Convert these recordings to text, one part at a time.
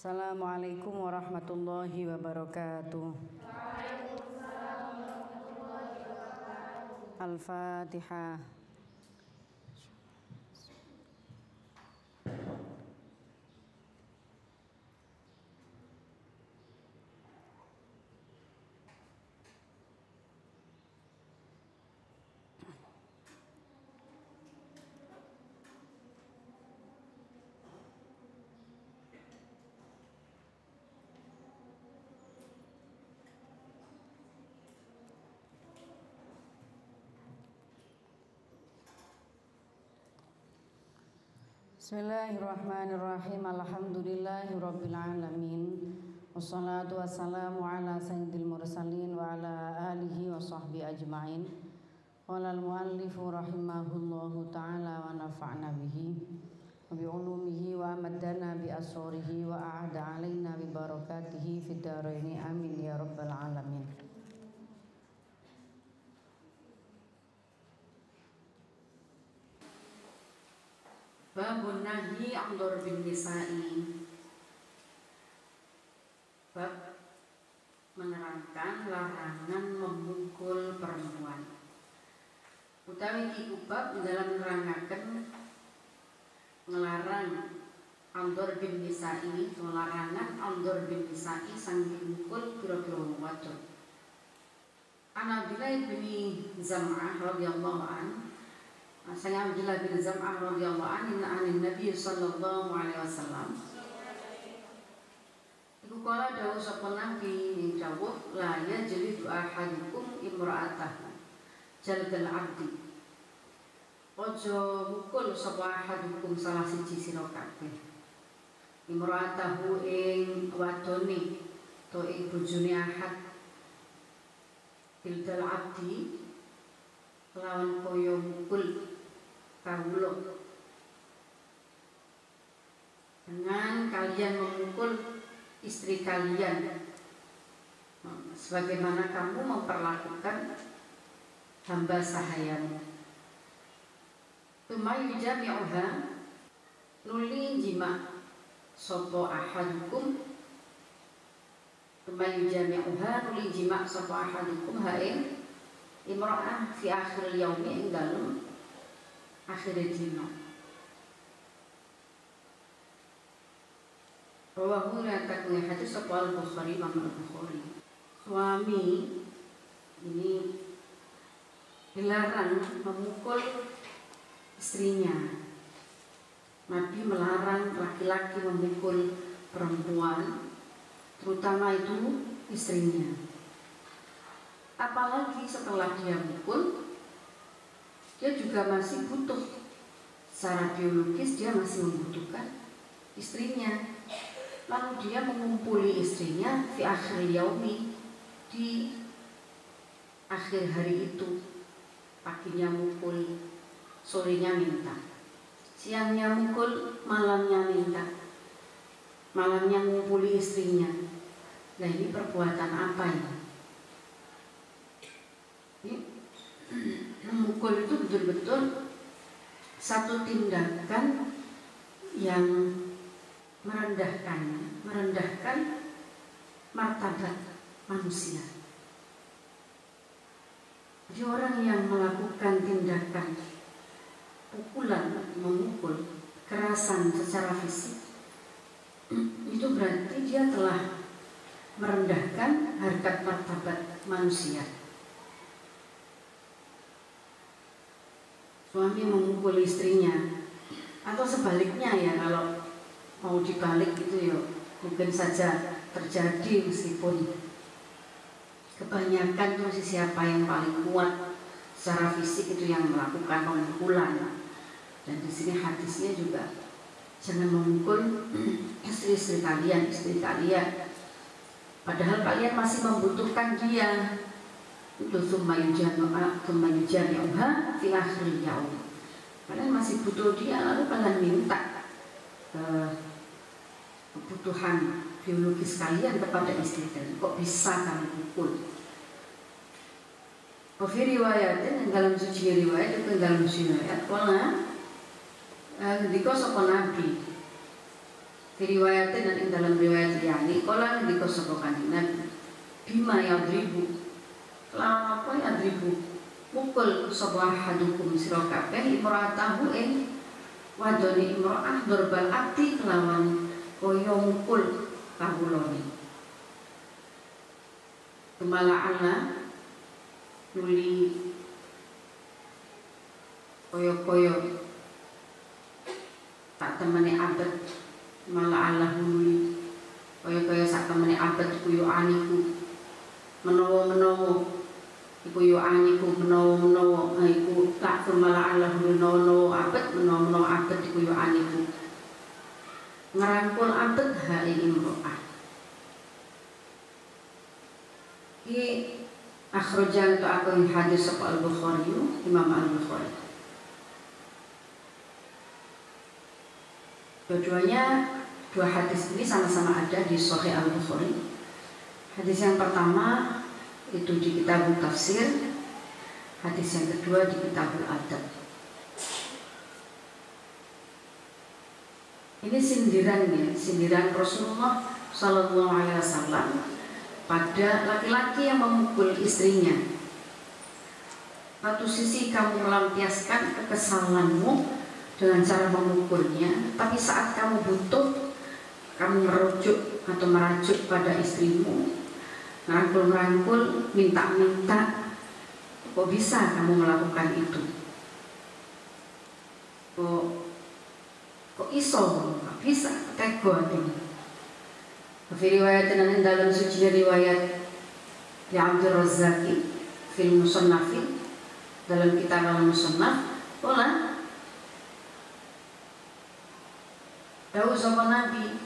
Assalamualaikum warahmatullahi wabarakatuh. Al-Fatihah. Bismillahirrahmanirrahim. Alhamdulillahirabbil alamin. Wassalatu wassalamu ala sayyidil mursalin wa ala alihi wa sahbihi ajmain. Qala al-muallifu rahimahullahu ta'ala wa nafa'na bihi wa bi ulumihi wa amaddana bi asrarihi wa a'ada alaina bi barakatihi fid dharaini amin ya rabbal alamin. Babun nahi an darbin nisa'i. Bab menerangkan larangan memukul perempuan. Utawi iku bab dalam menerangkan ngelarang an darbin nisa'i, larangan an darbin nisa'i sanging mukul pira-pira wong wadon. An Abdullah bin Zam'ah radhiyallahu anhu, saya Abdullah bin Zam'ah radhiyallahu anhu anin Nabi sallallahu alaihi wasallam. Iku kala dawuh sapa Nabi ing dawuh la yajlidu ahadukum imra'atahu jalgal abdi. Ojo mukul sapa ahadukum salah siji sira kabeh imra'atahu ing wadone to ing bojone ahad jalgal abdi lawan koyo mukul kawula dengan kalian memukul istri kalian sebagaimana kamu memperlakukan hamba sahayamu. Tumayu jami'uha nuli jima sopo ahadukum. Tumayu jami'uha nuli jima sopo ahadukum haing imra'ah fi akhir yaumi ing dalem akhir dina. Rawahu riwayatkan hadis sapa Al-Bukhari, Imam Al-Bukhari. Suami ini dilarang memukul istrinya. Nabi melarang laki-laki memukul perempuan, terutama itu istrinya. Apalagi setelah dia mukul, dia juga masih butuh. Secara biologis dia masih membutuhkan istrinya. Lalu dia mengumpuli istrinya di akhir yaumi, di akhir hari itu. Paginya mukul, sorenya minta, siangnya mukul, malamnya minta, malamnya mengumpuli istrinya. Nah, ini perbuatan apa ya? Memukul itu betul-betul satu tindakan yang merendahkan martabat manusia. Jadi orang yang melakukan tindakan pukulan, memukul, kekerasan secara fisik, itu berarti dia telah merendahkan harkat martabat manusia. Suami memukul istrinya, atau sebaliknya ya, kalau mau dibalik itu ya mungkin saja terjadi, meskipun kebanyakan itu siapa yang paling kuat secara fisik itu yang melakukan pemukulan. Dan di sini hadisnya juga jangan memukul istri kalian, padahal kalian masih membutuhkan dia. Itu sumayujani'uha fi akhir yaum. Kalian masih butuh dia, lalu kalian minta kebutuhan biologis kalian kepada istri kalian. Kok bisa kalian pukul? Fi riwayatin, dalam suci riwayat itu dalam suci riwayat, kalau dikau sapa Nabi Diriwayatkan dan ing dalam riwayat liyane kala ngendika sapa Kanjeng Nabi bima yadribu kelawan apa yadribu mukul sapa hadukum sira kabeh imra'atahu ing wadone imra'ah dorbal abdi kelawan kaya mukul kawulane kemala nuli kaya-kaya tak temene abet malah Allah nuli kaya-kaya sak temene abet kuyo aniku menawa-menawa iku yo aniku menawa-menawa iku tak malah Allah menawa abet menawa abet iku yo aniku ngerangkul abet hae imro'ah iki akhrajan tu aku hadis sapa Al-Bukhari Imam Al-Bukhari. Dua hadis ini sama-sama ada di Sahih Al-Bukhari. Hadis yang pertama itu di kitab tafsir, hadis yang kedua di kitab adab. Ini sindiran Rasulullah Sallallahu Alaihi Wasallam pada laki-laki yang memukul istrinya. Satu sisi kamu melampiaskan kekesalanmu dengan cara memukulnya, tapi saat kamu butuh, kamu merujuk atau merajuk pada istrimu, ngerangkul-ngerangkul, minta-minta. Kok bisa kamu melakukan itu? Kok iso? Kok bisa? Tego ini. Riwayat dalam suci riwayat yang Abdul Razzaqi fil Musannafi dalam kitab Al-Musannaf pola Dawu sama Nabi.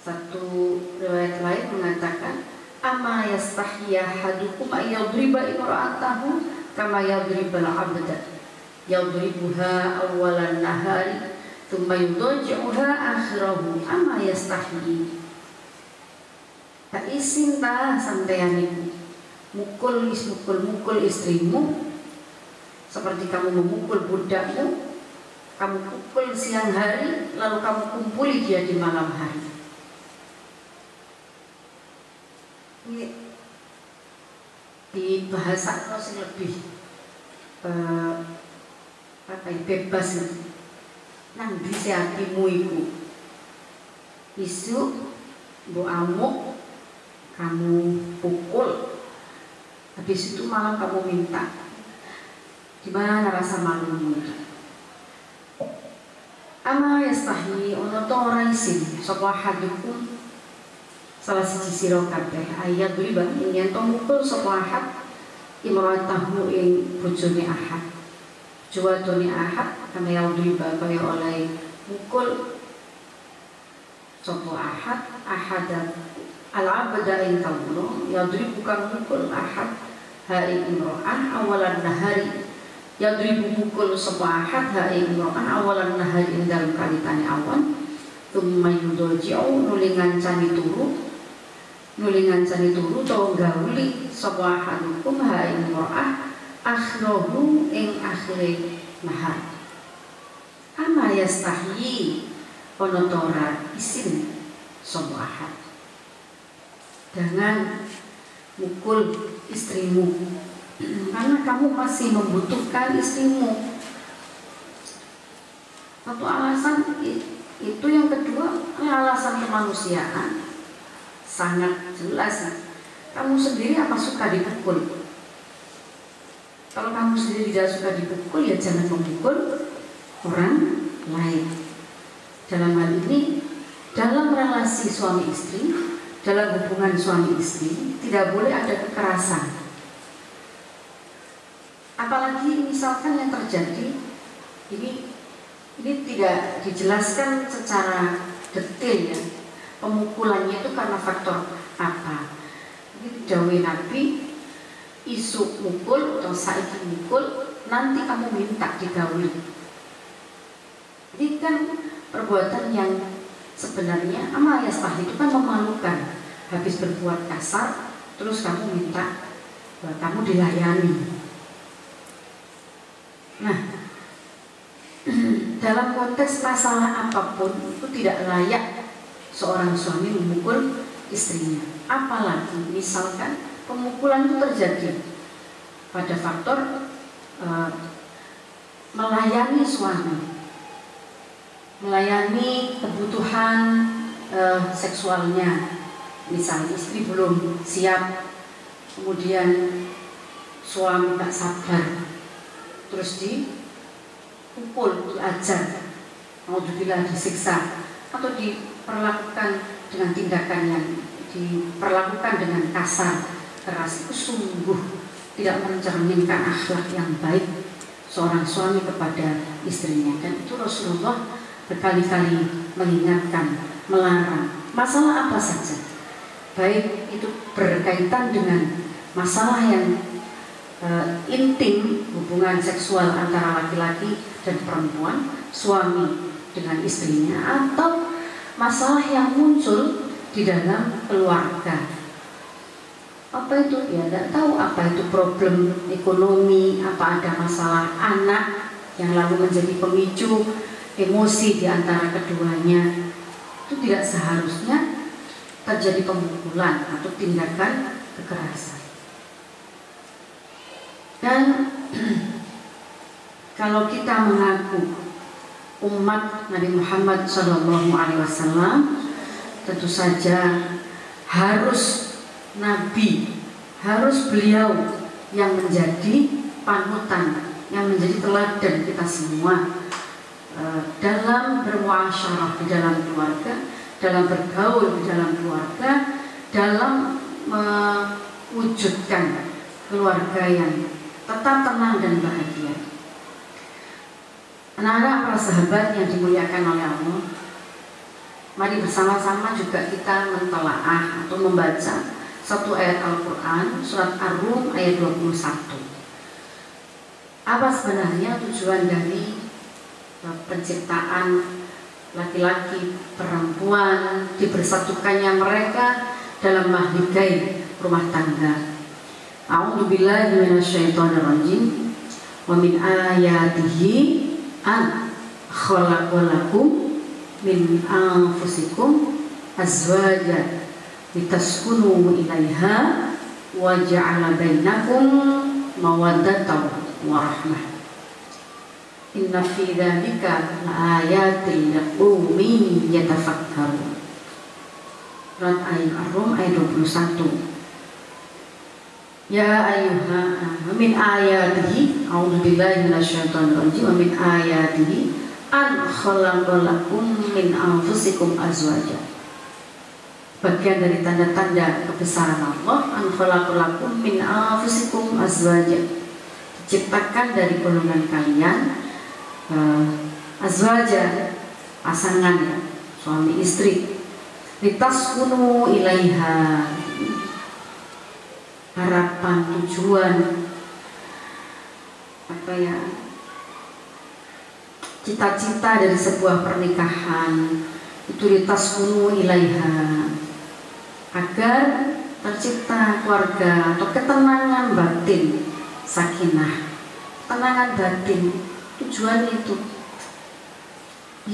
Satu riwayat lain mengatakan ama yastahya hadukum ayyadriba imra'atahu kama yadribal 'abda yadribuha awwalan nahari thumma yudajjuha akhirahu ama yastahyi. Tak isin ta sampeyan iku mukul istrimu seperti kamu memukul budakmu. Kamu pukul siang hari, lalu kamu kumpuli dia di malam hari. Ini di bahasa masih lebih bebas nih. Nang disi hatimu iku isu bu amuk kamu pukul, habis itu malam kamu minta. Gimana rasa malumu itu? Ama yastahi ono to ora isin sapa hadukum salah siji sira kabeh ayat riba yen to mukul sapa ahad imratahu ing bojone ahad juwadone ahad kame riba kaya oleh mukul sapa ahad al-abda ing kawula yadribu kang mukul ahad hari imra'ah awalan nahari yadribu mukul sapa ahad hae imro'an awalan nahar ing dalem kalitane awan thumma yudaji'u nuli ngancani turu to gauli sapa ahadukum hae imro'ah akhirahu ing akhire nahar ama yastahyi ana to ora isin sapa ahad dengan mukul istrimu karena kamu masih membutuhkan istrimu. Satu alasan itu, yang kedua alasan kemanusiaan sangat jelas. Kamu sendiri apa suka dipukul? Kalau kamu sendiri tidak suka dipukul, ya jangan memukul orang lain. Dalam hal ini, dalam relasi suami istri, dalam hubungan suami istri tidak boleh ada kekerasan. Apalagi misalkan yang terjadi ini tidak dijelaskan secara detail ya, pemukulannya itu karena faktor apa. Ini dawuh Nabi isu mukul atau saiki mukul nanti kamu minta digauli. Ini kan perbuatan yang sebenarnya ama yastah itu kan memalukan. Habis berbuat kasar terus kamu minta kamu dilayani. Nah, dalam konteks masalah apapun itu tidak layak seorang suami memukul istrinya. Apalagi misalkan pemukulan itu terjadi pada faktor melayani suami, melayani kebutuhan seksualnya. Misalnya istri belum siap, kemudian suami tak sabar, terus dipukul, diajar, naudzubillah, disiksa, atau diperlakukan dengan tindakan yang diperlakukan dengan kasar, keras, itu sungguh tidak mencerminkan akhlak yang baik seorang suami kepada istrinya. Dan itu Rasulullah berkali-kali mengingatkan, melarang. Masalah apa saja, baik itu berkaitan dengan masalah yang intim, hubungan seksual antara laki-laki dan perempuan, suami dengan istrinya, atau masalah yang muncul di dalam keluarga. Apa itu? Ya tidak tahu. Apa itu problem ekonomi, apa ada masalah anak yang lalu menjadi pemicu emosi di antara keduanya. Itu tidak seharusnya terjadi pemukulan atau tindakan kekerasan. Dan kalau kita mengaku umat Nabi Muhammad SAW, tentu saja harus Nabi, harus beliau yang menjadi panutan, yang menjadi teladan kita semua dalam bermuasyarah di dalam keluarga, dalam bergaul di dalam keluarga, dalam mewujudkan keluarga yang tetap tenang dan bahagia. Anak-anak, para sahabat yang dimuliakan oleh Allah, mari bersama-sama juga kita mentelaah atau membaca satu ayat Al-Quran, surat Ar-Rum ayat 21. Apa sebenarnya tujuan dari penciptaan laki-laki, perempuan, dibersatukannya mereka dalam mahligai rumah tangga? A'udzubillahi minasyaitonirrajim. Wa min ayatihi an khalaqalakum min anfusikum azwajan litaskunu ilaiha wa ja'ala bainakum mawaddatan wa rahmah. Inna fi dzalika laayatin liqaumin yatafakkarun. Surat Ar-Rum ayat 21. Ya ayyuha min ayatihi, a'udzubillahi minasyaitonirrajim, wa min ayatihi an khalaqalakum min anfusikum azwaja. Bagian dari tanda-tanda kebesaran Allah, an khalaqalakum min anfusikum azwaja, diciptakan dari golongan kalian azwaja, pasangan, suami istri, litaskunu ilaiha, harapan, tujuan, apa ya, cita-cita dari sebuah pernikahan itu litaskunu ilaiha, agar tercipta keluarga atau ketenangan batin, sakinah, ketenangan batin. Tujuan itu,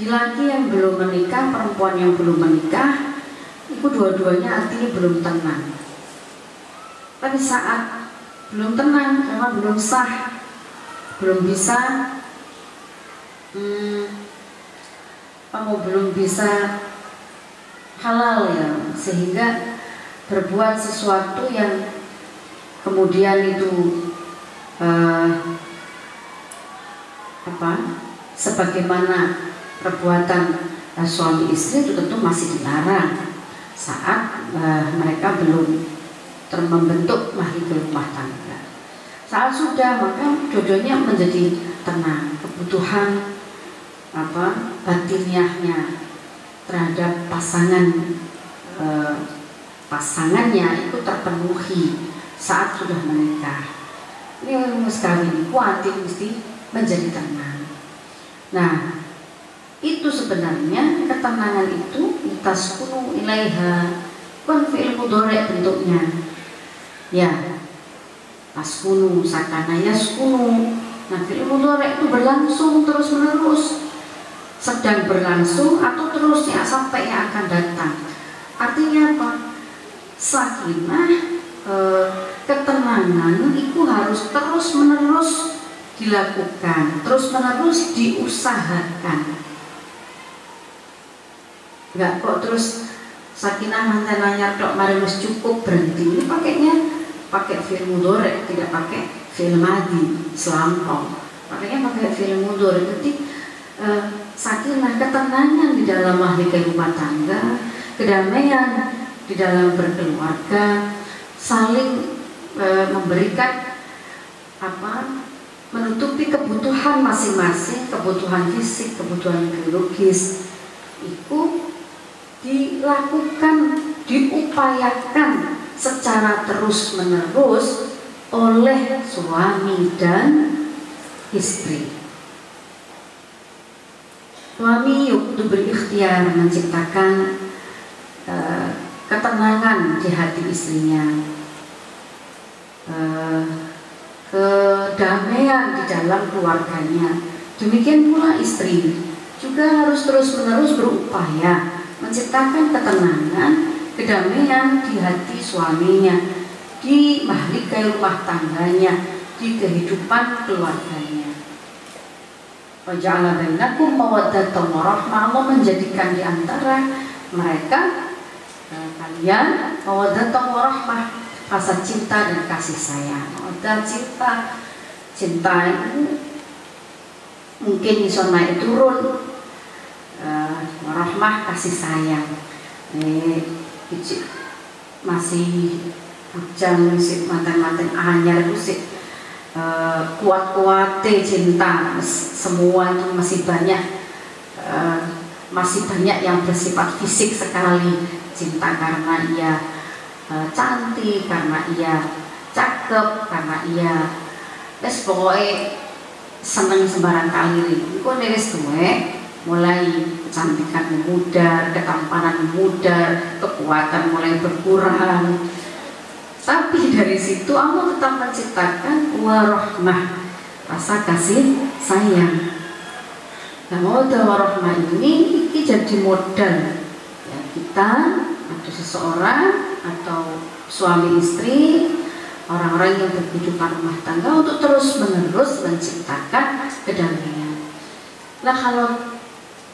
laki yang belum menikah, perempuan yang belum menikah, itu dua-duanya artinya belum tenang. Tapi saat belum tenang, karena belum sah, belum bisa, belum bisa halal ya, sehingga berbuat sesuatu yang kemudian itu sebagaimana perbuatan suami istri, itu tentu masih dilarang saat mereka belum membentuk mahligai rumah tangga. Saat sudah, maka dua-duanya menjadi tenang, kebutuhan batiniahnya terhadap pasangannya itu terpenuhi saat sudah menikah. Ini sekali kuatin mesti menjadi tenang. Nah, itu sebenarnya ketenangan itu litaskunu ilaiha, kan fi'il mudhari' bentuknya. Ya, taskunu, sakana yaskunu. Nah, fi'il mudhari' itu berlangsung terus menerus, sedang berlangsung atau terusnya sampai yang akan datang. sakinah, ketenangan itu harus terus-menerus dilakukan, terus-menerus diusahakan. Enggak kok terus sakinah mantan anyar tok mari wis cukup berhenti. Ini pakainya pakai fi'il mudhari, tidak pakai fi'il madhi selampau. Pakainya pakai fi'il mudhari. Jadi sakinah, ketenangan di dalam mahligai rumah tangga, kedamaian di dalam berkeluarga, saling memberikan menutupi kebutuhan masing-masing, kebutuhan fisik, kebutuhan biologis, itu dilakukan, diupayakan secara terus-menerus oleh suami dan istri. Suami yaitu berikhtiar menciptakan ketenangan di hati istrinya, kedamaian di dalam keluarganya. Demikian pula istri juga harus terus-menerus berupaya menciptakan ketenangan, kedamaian di hati suaminya, di mahligai rumah tangganya, di kehidupan keluarganya. Wa ja'ala bainakum mawaddatan wa rahmah. Allah menjadikan di antara mereka kalian mawaddatan wa rahmah, rasa cinta dan kasih sayang. Mawaddah cinta itu mungkin bisa naik turun, warahmah kasih sayang. Masih bujang, masih mantan-mantan anyar, masih kuat-kuatnya cinta, semua itu masih banyak yang bersifat fisik sekali. Cinta karena ia cantik, karena ia cakep, karena ia pokoknya seneng sembarang kali. Kok neris tuwe mulai kecantikan memudar, ketampanan memudar, kekuatan mulai berkurang. Tapi dari situ Allah tetap menciptakan warahmah, rasa kasih sayang. Nah, mawaddah warahmah ini jadi modal ya, kita atau seseorang atau suami istri, orang-orang yang berkehidupan rumah tangga untuk terus-menerus menciptakan kedamaian. Nah, kalau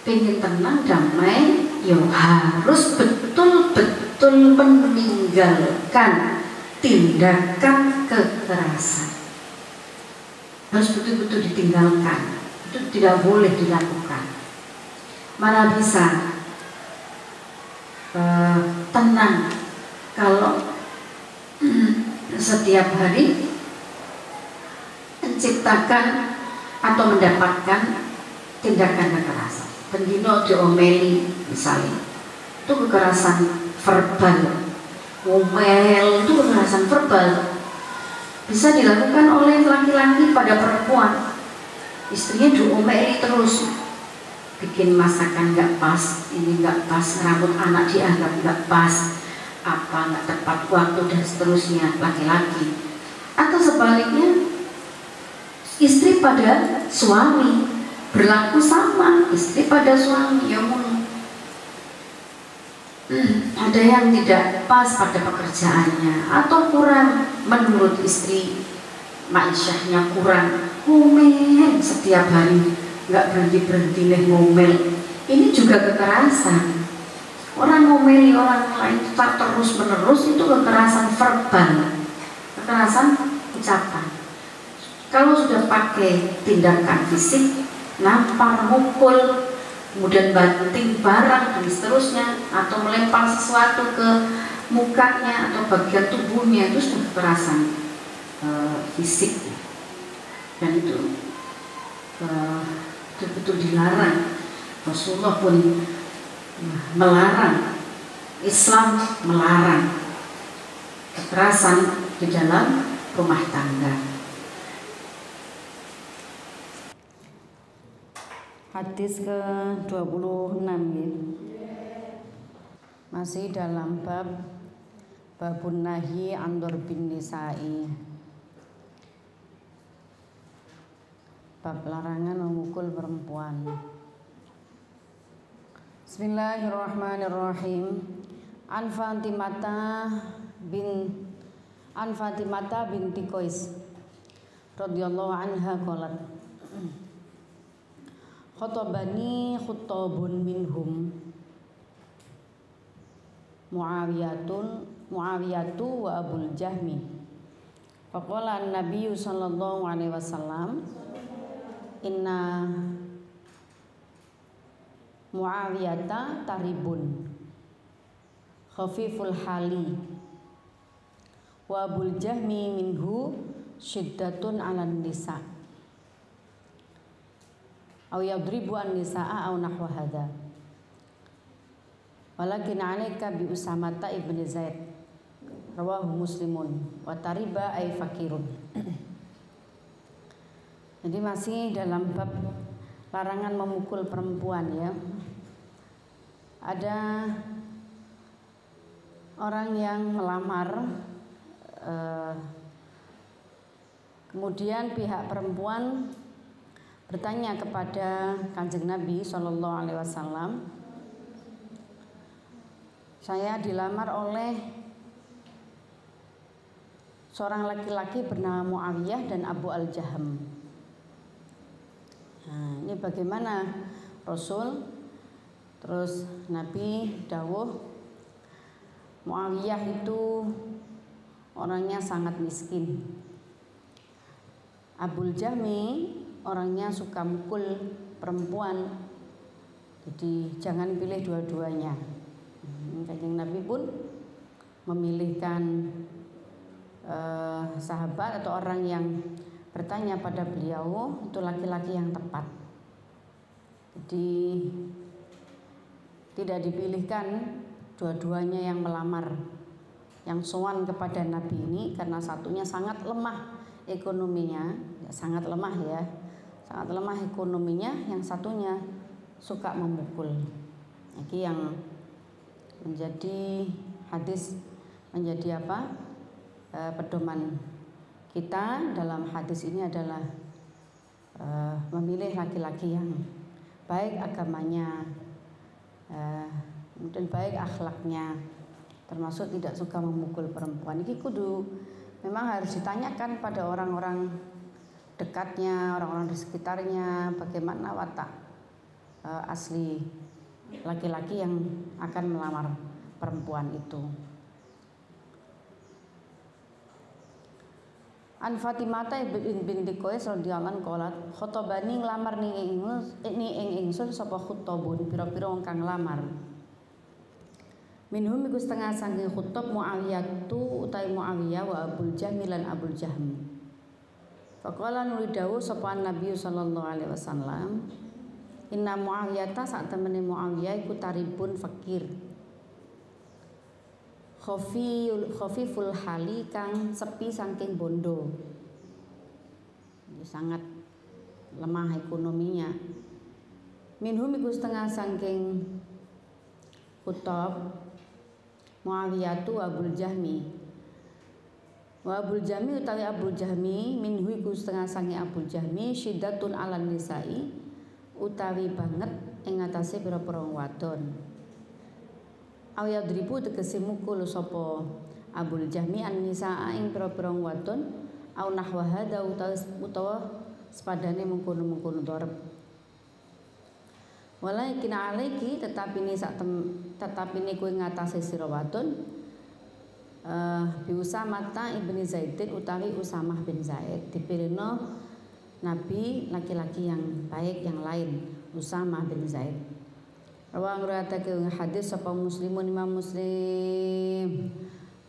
pengen tenang, damai, ya harus betul-betul meninggalkan tindakan kekerasan. Harus betul-betul ditinggalkan. Itu tidak boleh dilakukan. Mana bisa tenang kalau setiap hari menciptakan atau mendapatkan tindakan kekerasan. Pendino diomeli misalnya, itu kekerasan verbal. Ngomel itu kekerasan verbal, bisa dilakukan oleh laki-laki pada perempuan. Istrinya diomeli terus, bikin masakan nggak pas, ini nggak pas, rambut anak dianggap nggak pas, apa nggak tepat waktu dan seterusnya, laki-laki. Atau sebaliknya, istri pada suami berlaku sama, istri pada suami. Ya ada yang tidak pas pada pekerjaannya atau kurang menurut istri, maisyahnya kurang, ngomel setiap hari, nggak berhenti nih ngomel. Ini juga kekerasan. Orang ngomeli orang lain terus menerus, itu kekerasan verbal, kekerasan ucapan. Kalau sudah pakai tindakan fisik, nampar, mukul, kemudian banting barang dan seterusnya, atau melempar sesuatu ke mukanya atau bagian tubuhnya, itu sudah kekerasan fisik, dan itu betul-betul dilarang. Rasulullah pun melarang, Islam melarang kekerasan di dalam rumah tangga. Hadis ke-26 ya. Masih dalam babun nahi andur bin nisa'i, bab larangan memukul perempuan. Bismillahirrahmanirrahim. An Fatimah an Fatimah binti Qais radhiyallahu anha qalat khatabani khuttabun minhum Muawiyatu wa Abul Jahmi faqala an-nabiy sallallahu alaihi wasallam inna Muawiyata taribun khafiful hali wa Abul Jahmi minhu syiddatun 'alan nisa aw yadribu an-nisaa aw nahwa hadza walakin 'alaika bi Usamata ibn Zaid rawahu Muslimun wa tariba ay fakirun. Jadi masih dalam bab larangan memukul perempuan ya. Ada orang yang melamar kemudian pihak perempuan bertanya kepada Kanjeng Nabi Shallallahu Alaihi Wasallam, saya dilamar oleh seorang laki-laki bernama Muawiyah dan Abu Al-Jaham. Nah, ini bagaimana Rasul? Terus Nabi dawuh, Muawiyah itu orangnya sangat miskin. Abul Jahmi orangnya suka mukul perempuan. Jadi jangan pilih dua-duanya. Kanjeng Nabi pun memilihkan sahabat atau orang yang bertanya pada beliau itu laki-laki yang tepat. Jadi tidak dipilihkan dua-duanya yang melamar, yang sowan kepada Nabi ini karena satunya sangat lemah ekonominya, sangat lemah ya, sangat lemah ekonominya, yang satunya suka memukul. Ini yang menjadi hadis, menjadi apa? Pedoman kita dalam hadis ini adalah memilih laki-laki yang baik agamanya dan baik akhlaknya, termasuk tidak suka memukul perempuan. Ini kudu memang harus ditanyakan pada orang-orang dekatnya, orang-orang di sekitarnya, bagaimana watak asli laki-laki yang akan melamar perempuan itu. An Fatimah binti Qais radhiyallahu anha qalat khatabani nglamar ning ingsun sapa khutabun pira-pira wong kang nglamar. Minhum iku setengah saking khutab Muawiyah utai Muawiyah wa Abul Jahmi lan Abul Jahm. Faqala nuli dawuh sapa Nabi sallallahu alaihi wasallam, inna Muawiyah sak temene Muawiyah iku taribun fakir. Khafiful hali kang sepi saking bondo. Sangat lemah ekonominya. Minhum iku setengah saking khutab Muawiyah tu Abul Jahmi. Wa Abul Jahmi utawi Abul Jahmi minhu iku setengah saking Abul Jahmi syiddatun 'alan nisa'i utawi banget ing atase pira-pira wadon. Aw yadribu tegese mukul sapa Abul Jahmi an-nisaa ing pira-pira wadon aw nahwa hadza utawa sepadane mengkono-mengkono darab. Walakin alaiki tetapi ini kowe ngatasi sira wadon bi Usamata ibni Zaidin utawi Usamah bin Zaid dipilihno Nabi laki-laki yang baik yang lain, Usamah bin Zaid. Rawang riwayatake hadis sapa Muslimun Imam Muslim.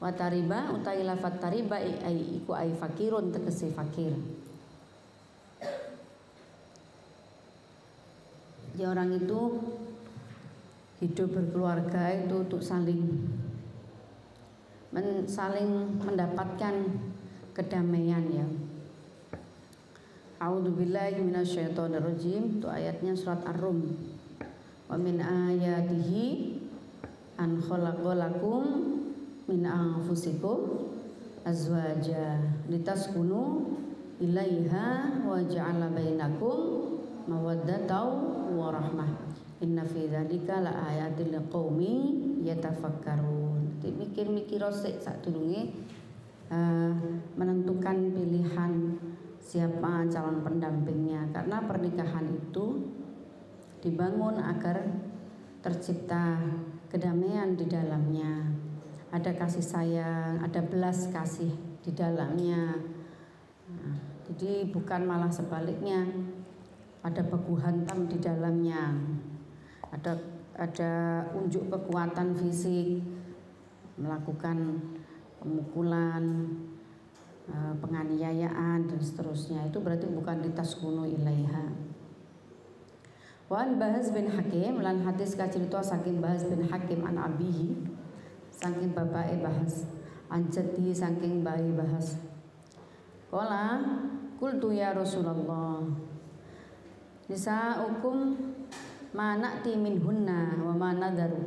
Wa tariba utawi lafat tariba iku ai fakirun tegese fakir. Ya orang itu hidup berkeluarga itu untuk saling mendapatkan kedamaian ya. A'udzubillahi minasyaitonirrajim. Itu ayatnya surat Ar-Rum. Wa min ayatihi an khalaqalakum min anfusikum azwaja litaskunu ilaiha wa ja'ala bainakum mawaddatan wa rahmah. inna fi dzalika la ayatil liqaumi yatafakkarun. Jadi mikir-mikir sik sadurunge menentukan pilihan siapa calon pendampingnya, karena pernikahan itu dibangun agar tercipta kedamaian di dalamnya, ada kasih sayang, ada belas kasih di dalamnya. Jadi bukan malah sebaliknya, ada baku hantam di dalamnya, ada unjuk kekuatan fisik, melakukan pemukulan, penganiayaan dan seterusnya. Itu berarti bukan litaskunu ilaiha. Wan Bahas bin Hakim lan hadis kacerita saking Bahas bin Hakim an abihi saking bapake Bahas, an jaddihi saking bayi Bahas. Qala qultu ya Rasulullah, nisa'ukum ma na'ti minhunna wa ma nadaru.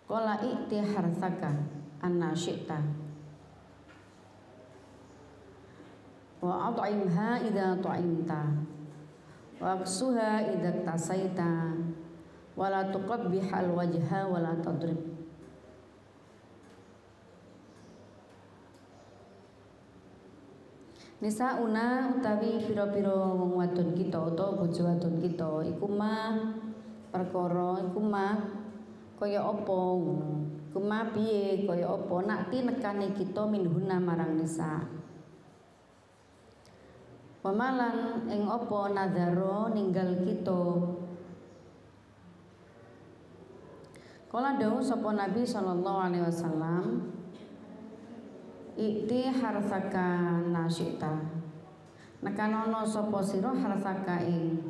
Qala i'ti harthaka anna syi'ta wa at'imha idza ta'imta wa aksuha idza tasaita wa la tuqabbihal wajha wa la tadrib. Nisauna utawi pira-pira wong wadon kita utawa bojo wadon kita iku mah perkara iku mah kaya apa ngono. Iku mah piye kaya apa nakti nekane kita minhuna marang nisa. Pemalan ing apa nadharo ninggal kita. Kala dawuh sapa Nabi sallallahu alaihi wasallam, Ikti harsaka nasyita, nekanono sapa sira harsaka ing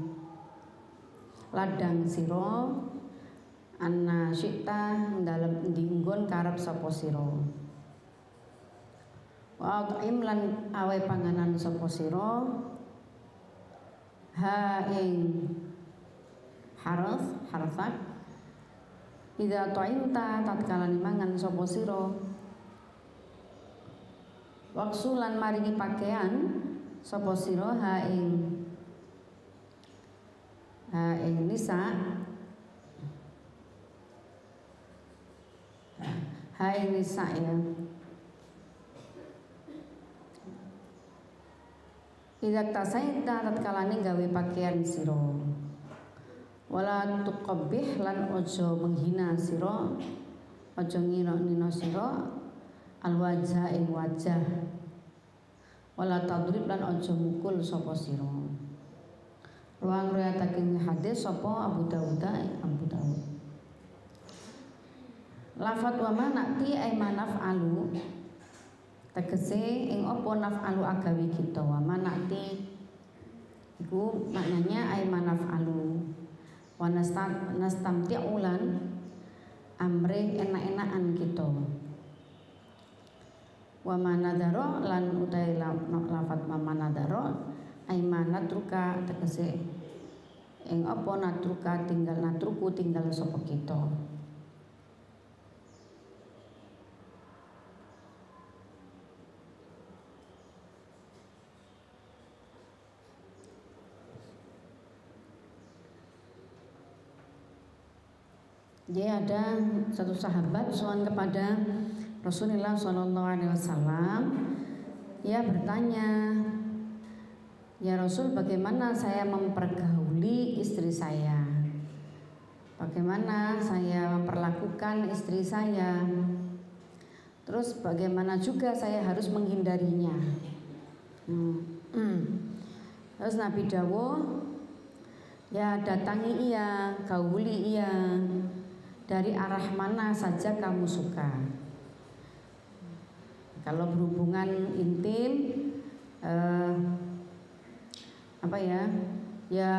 ladang sira anna syita dalem dinggon karep sapa sira. Wa ta'im lan awe panganan sapa sira ha ing harsak idza ta'imta tatkala mangan sapa sira. Waksulan maringi pakaian sapa sira ha ing nisa ya. Idza tasaita tatkalane gawe pakaian sira. Wala tuqabbih lan ojo menghina sira, ojo ngira-ngira sira alwajah ing wajah. Wala tadrib lan ojo mukul sapa sira. Ruang riwayataken hadis sapa Abu Dawud. Lafat wa manati ay manaf'alu tegese ing apa naf'alu agawi kita. Wa manati iku maknanya ay manaf'alu wa nastamti'u lan amre enak-enakan kita. Wa manadaro lan utai lafat manadaro ay manatruka tegese ing apa natruka tinggal sapa kita. Jadi ada satu sahabat soal kepada Rasulullah SAW. Ia bertanya, ya Rasul, bagaimana saya mempergauli istri saya? Bagaimana saya memperlakukan istri saya? Terus bagaimana juga saya harus menghindarinya? Terus Nabi dawuh, ya datangi ia, gauli ia dari arah mana saja kamu suka. Kalau berhubungan intim, ya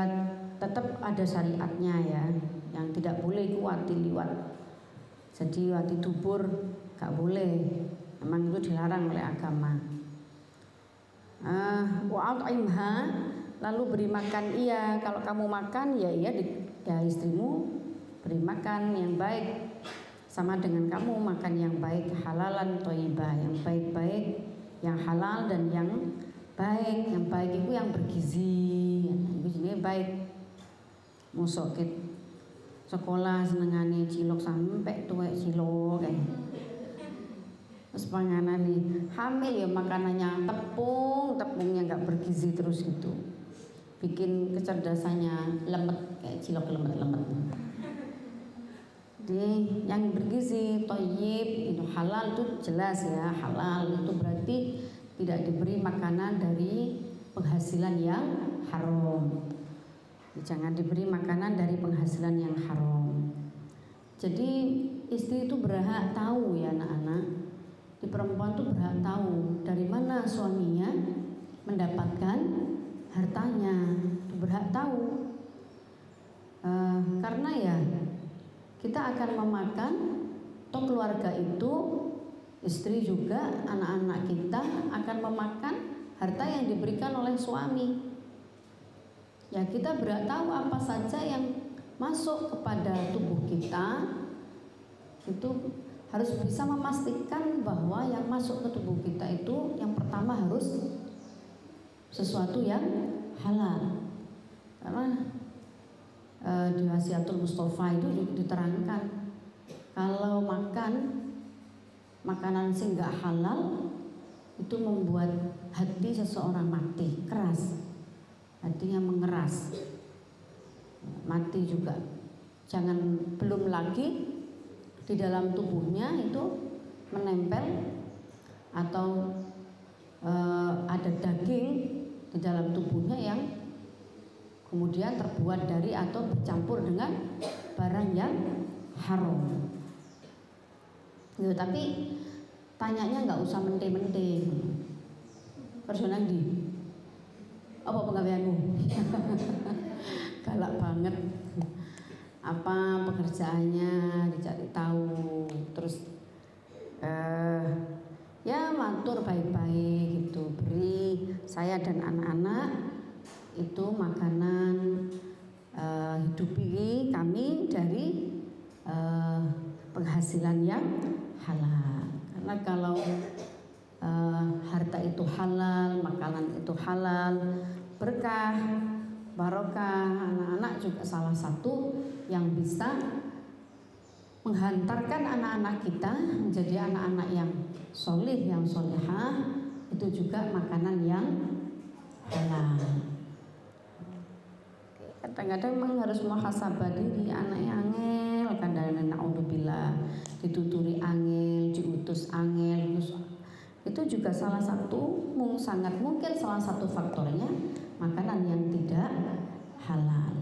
tetap ada syariatnya ya, yang tidak boleh wati liwat. Jadi wati dubur gak boleh, memang itu dilarang oleh agama. Wa'at'imha, lalu beri makan ia. Kalau kamu makan ya istrimu beri makan yang baik, sama dengan kamu makan yang baik, halalan thayyibah, yang baik-baik, yang halal dan yang baik. Yang baik itu yang bergizi, itu baik. Mosok sekolah senengane cilok sampai tuwek cilok kayak. Terus panganan nih hamil ya makanannya tepungnya nggak bergizi terus gitu, bikin kecerdasannya lemet kayak cilok lemet. Jadi yang bergizi thayyib itu halal itu jelas ya, halal itu berarti tidak diberi makanan dari penghasilan yang haram. Jangan diberi makanan dari penghasilan yang haram. Jadi istri itu berhak tahu ya anak-anak. Di perempuan itu berhak tahu dari mana suaminya mendapatkan hartanya. Itu berhak tahu. Karena ya kita akan memakan toh keluarga itu, istri juga, anak-anak kita akan memakan harta yang diberikan oleh suami. Ya kita berhak tahu apa saja yang masuk kepada tubuh kita. Itu harus bisa memastikan bahwa yang masuk ke tubuh kita itu yang pertama harus sesuatu yang halal. Karena di Wasiatul Mustafa itu juga diterangkan kalau makan makanan sing gak halal itu membuat hati seseorang mati, keras, hatinya mengeras, mati juga. Jangan belum lagi di dalam tubuhnya itu menempel atau ada daging di dalam tubuhnya yang kemudian terbuat dari atau bercampur dengan barang yang haram. Ya, tapi tanyanya nggak usah mente-mente. Personal di apa penggaweanmu? Galak banget. Apa pekerjaannya dicari tahu, terus ya matur baik-baik gitu, beri saya dan anak-anak itu makanan, hidupi kami dari penghasilan yang halal. Karena kalau harta itu halal, makanan itu halal, berkah, barokah. Anak-anak juga salah satu yang bisa menghantarkan anak-anak kita menjadi anak-anak yang solih, yang solihah. Itu juga makanan yang halal. Kadang-kadang memang harus muhasabah diri, anaknya angel, kadang-kadang naudzubillah, dituturi angel, diutus angel, itu juga salah satu, sangat mungkin salah satu faktornya makanan yang tidak halal.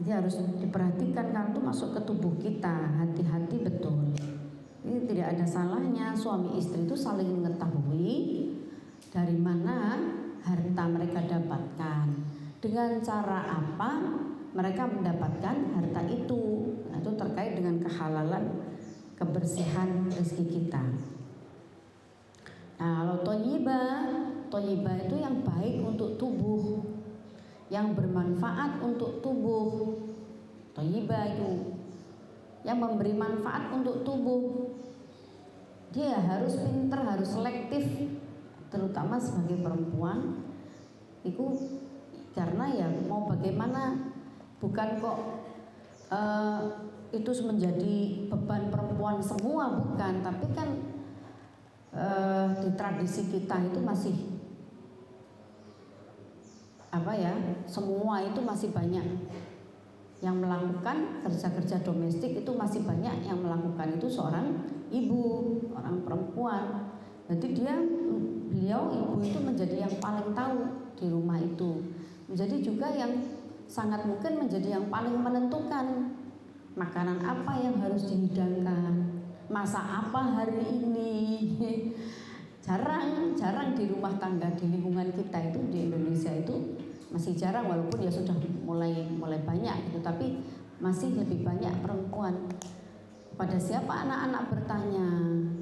Jadi harus diperhatikan karena itu masuk ke tubuh kita, hati-hati betul. Ini tidak ada salahnya suami istri itu saling mengetahui dari mana harta mereka dapatkan. Dengan cara apa mereka mendapatkan harta itu. Nah, itu terkait dengan kehalalan, kebersihan rezeki kita. Nah, kalau thayyibah itu yang baik untuk tubuh, yang bermanfaat untuk tubuh. Thayyibah itu yang memberi manfaat untuk tubuh. Dia harus pintar, harus selektif, terutama sebagai perempuan. Itu karena ya mau bagaimana, bukan kok itu menjadi beban perempuan semua, bukan. Tapi kan di tradisi kita itu masih semua itu masih banyak yang melakukan kerja-kerja domestik, itu masih banyak yang melakukan itu seorang ibu, orang perempuan. Jadi beliau ibu itu menjadi yang paling tahu di rumah itu. Menjadi juga yang sangat mungkin menjadi yang paling menentukan makanan apa yang harus dihidangkan, masak apa hari ini. Jarang di rumah tangga di lingkungan kita itu di Indonesia itu masih jarang, walaupun ya sudah mulai banyak gitu, tapi masih lebih banyak perempuan. Pada siapa anak-anak bertanya,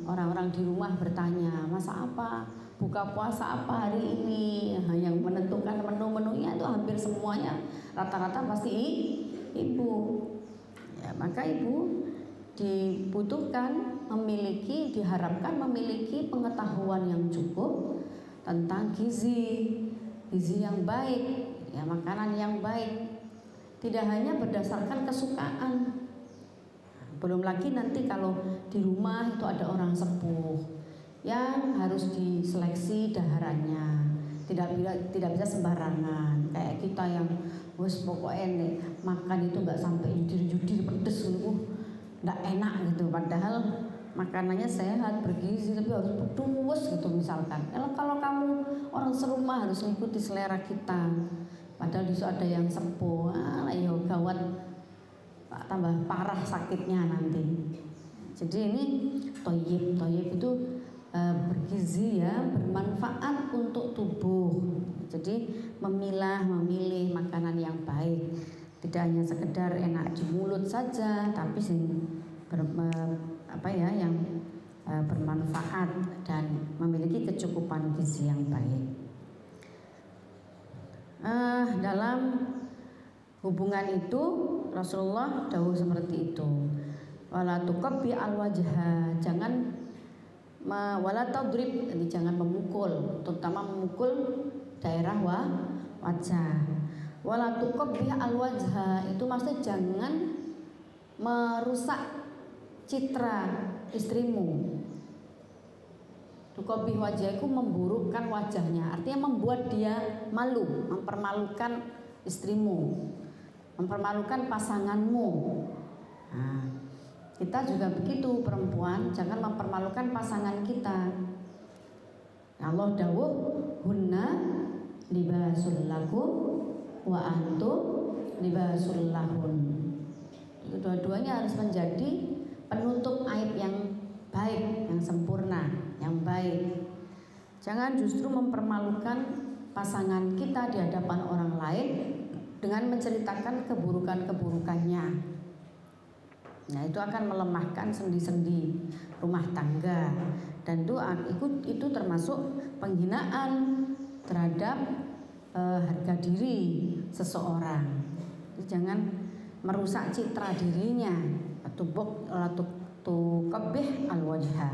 orang-orang di rumah bertanya, masak apa, buka puasa apa hari ini. Yang menentukan menu-menunya itu hampir semuanya rata-rata pasti ibu. Ya, maka ibu diharapkan memiliki pengetahuan yang cukup tentang gizi yang baik, ya, makanan yang baik, tidak hanya berdasarkan kesukaan. Belum lagi nanti kalau di rumah itu ada orang sepuh yang harus diseleksi daharannya, tidak bisa sembarangan. Kayak kita yang wes pokoknya nih, makan itu nggak sampai judir pedes gitu, nggak enak gitu. Padahal makanannya sehat, bergizi, tapi harus pedes gitu misalkan. Kalau kamu orang serumah harus mengikuti selera kita. Padahal di situ ada yang sepuh, ayo gawat, tambah parah sakitnya nanti. Jadi ini toyib itu bergizi ya, bermanfaat untuk tubuh. Jadi memilih makanan yang baik, tidak hanya sekedar enak di mulut saja, tapi yang bermanfaat dan memiliki kecukupan gizi yang baik. Dalam hubungan itu Rasulullah dawuh seperti itu. Wala tuqabbi al-wajha, jangan wala tadrib, jangan memukul, terutama memukul daerah wajah. Wala tuqabbi al-wajha itu maksudnya jangan merusak citra istrimu. Tuqabbi wajah itu memburukkan wajahnya, artinya membuat dia malu, mempermalukan istrimu, mempermalukan pasanganmu. Nah, kita juga begitu perempuan, jangan mempermalukan pasangan kita. Allah dawuh hunna libasul lakum wa antum libasul lahun. Kedua-duanya harus menjadi penutup aib yang baik, yang sempurna, yang baik. Jangan justru mempermalukan pasangan kita di hadapan orang lain dengan menceritakan keburukan-keburukannya. Nah, itu akan melemahkan sendi-sendi rumah tangga, dan itu termasuk penghinaan terhadap harga diri seseorang. Jadi jangan merusak citra dirinya. Tuqabbih al-wajha.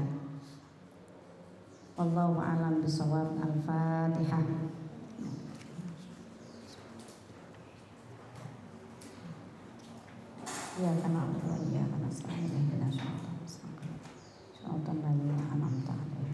Wallahu a'lam bishawab. Al-Fatihah. Ya kana Allah ya kana sayyidina kita syaitan lagi anamta alaihi.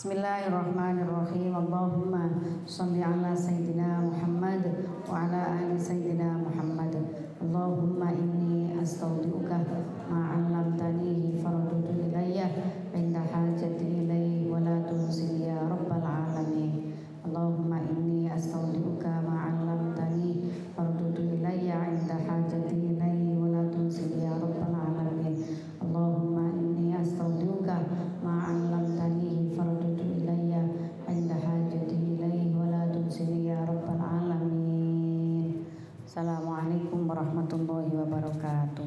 Bismillahirrahmanirrahim. Allahumma shalli ala sayyidina Muhammad wa ala ali sayyidina Muhammad. Allahumma inni astaudiuka ma 'allamtanihi faruddu ilayya inda hajati ilayhi wa la tunsini ya rabbal alamin. Allahumma inni astaudiuka ma 'allamtani faruddu ilayya inda hajati ilayhi wa la tunsini ya rabbal alamin. Allahumma inni astaudiuka ma 'allamtanihi faruddu ilayya inda hajati ilayhi wa la tunsini ya rabbal alamin. Assalamualaikum warahmatullahi wabarakatuh.